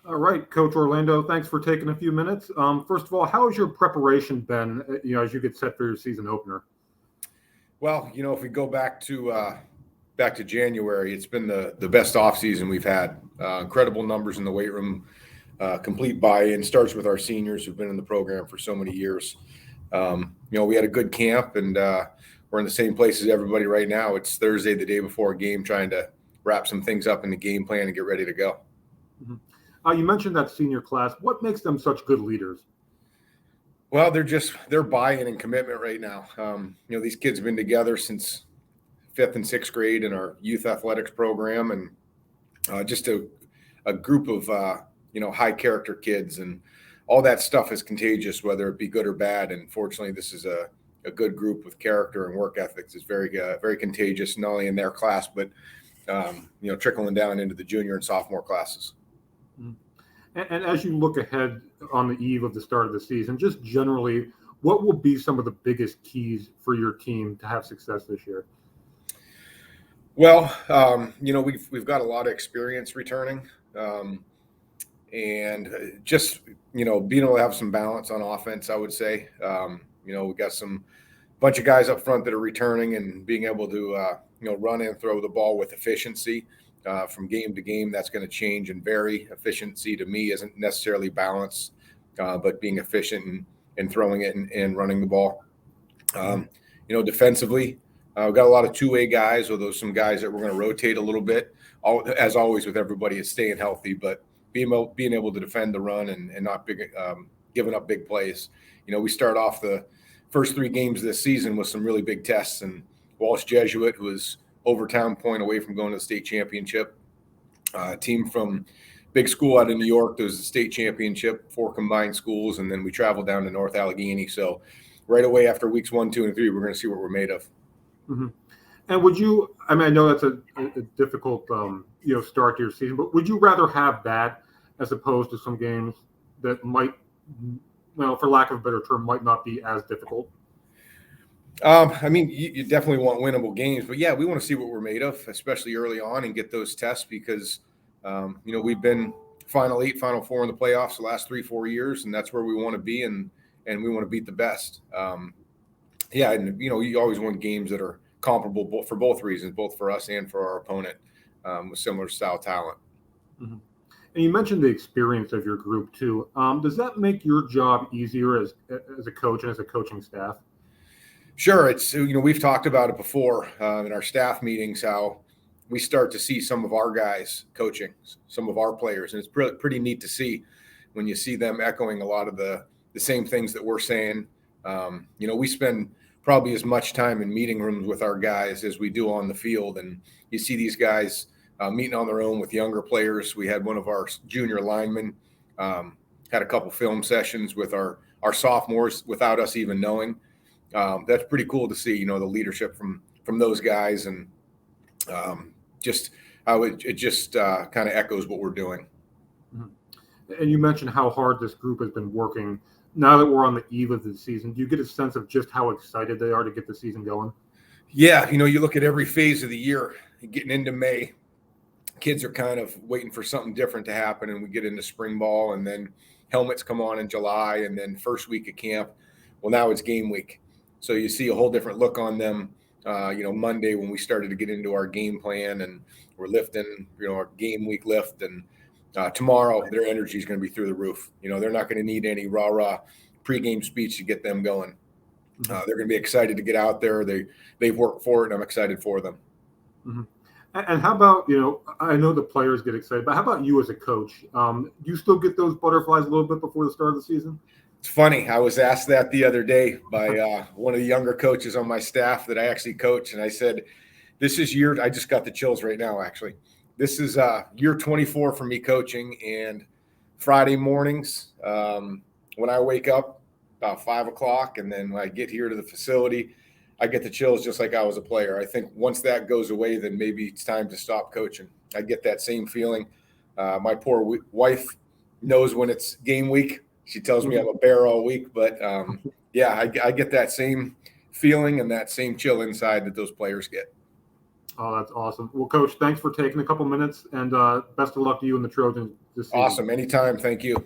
All right, Coach Orlando, thanks for taking a few minutes. First of all, how has your preparation been, as you get set for your season opener? Well, if we go back to January, it's been the best off season we've had. Incredible numbers in the weight room, complete buy-in. Starts with our seniors who've been in the program for so many years. We had a good camp, and we're in the same place as everybody right now. It's Thursday, the day before a game, trying to wrap some things up in the game plan and get ready to go. Mhm. You mentioned that senior class. What makes them such good leaders? Well, they're buy-in and commitment right now. These kids have been together since fifth and sixth grade in our youth athletics program, and just a group of high character kids, and all that stuff is contagious, whether it be good or bad. And fortunately, this is a good group with character and work ethics. It's very contagious, not only in their class, but trickling down into the junior and sophomore classes. Mhm. And as you look ahead on the eve of the start of the season, just generally, what will be some of the biggest keys for your team to have success this year? Well, we've got a lot of experience returning, and just being able to have some balance on offense. I would say, we got some bunch of guys up front that are returning and being able to run and throw the ball with efficiency. From game to game, that's going to change and vary. Efficiency to me isn't necessarily balance, but being efficient and throwing it and running the ball. Defensively, we've got a lot of two-way guys, although some guys that we're going to rotate a little bit. As always with everybody, is staying healthy, but being able to defend the run and not giving up big plays. We start off the first three games this season with some really big tests, and Walsh Jesuit, who was Overtown point away from going to the state championship. Team from big school out of New York, there was the state championship, 4 combined schools, and then we traveled down to North Allegheny. So right away after weeks 1, 2, and 3, we're going to see what we're made of. Mm-hmm. And would you? I mean, I know that's a difficult, start to your season, but would you rather have that as opposed to some games that might, well, for lack of a better term, might not be as difficult? You definitely want winnable games, but yeah, we want to see what we're made of, especially early on, and get those tests because, we've been Final 8, Final 4 in the playoffs the last 3-4 years, and that's where we want to be, and we want to beat the best. And you always want games that are comparable for both reasons, both for us and for our opponent, with similar style talent. Mm-hmm. And you mentioned the experience of your group too. Does that make your job easier as a coach and as a coaching staff? Sure. It's, we've talked about it before in our staff meetings, how we start to see some of our guys coaching some of our players. And it's pretty neat to see when you see them echoing a lot of the same things that we're saying. We spend probably as much time in meeting rooms with our guys as we do on the field. And you see these guys meeting on their own with younger players. We had one of our junior linemen had a couple film sessions with our sophomores without us even knowing. That's pretty cool to see, the leadership from those guys, and just how it just kind of echoes what we're doing. Mm-hmm. And you mentioned how hard this group has been working. Now that we're on the eve of the season, do you get a sense of just how excited they are to get the season going? Yeah, you look at every phase of the year, getting into May, kids are kind of waiting for something different to happen, and we get into spring ball, and then helmets come on in July, and then first week of camp. Well, now it's game week. So you see a whole different look on them. Monday when we started to get into our game plan and we're lifting, our game week lift, and tomorrow their energy is going to be through the roof. They're not going to need any rah-rah pregame speech to get them going. They're going to be excited to get out there. They've worked for it, and I'm excited for them. Mm-hmm. And how about, I know the players get excited, but how about you as a coach? Do you still get those butterflies a little bit before the start of the season? It's funny. I was asked that the other day by one of the younger coaches on my staff that I actually coach. And I said, this is I just got the chills right now, actually. This is year 24 for me coaching. And Friday mornings, when I wake up about 5 o'clock, and then when I get here to the facility, I get the chills just like I was a player. I think once that goes away, then maybe it's time to stop coaching. I get that same feeling. My poor wife knows when it's game week. She tells me I'm a bear all week, but I get that same feeling and that same chill inside that those players get. Oh, that's awesome. Well, Coach, thanks for taking a couple minutes, and best of luck to you and the Trojans this season. Awesome. Anytime. Thank you.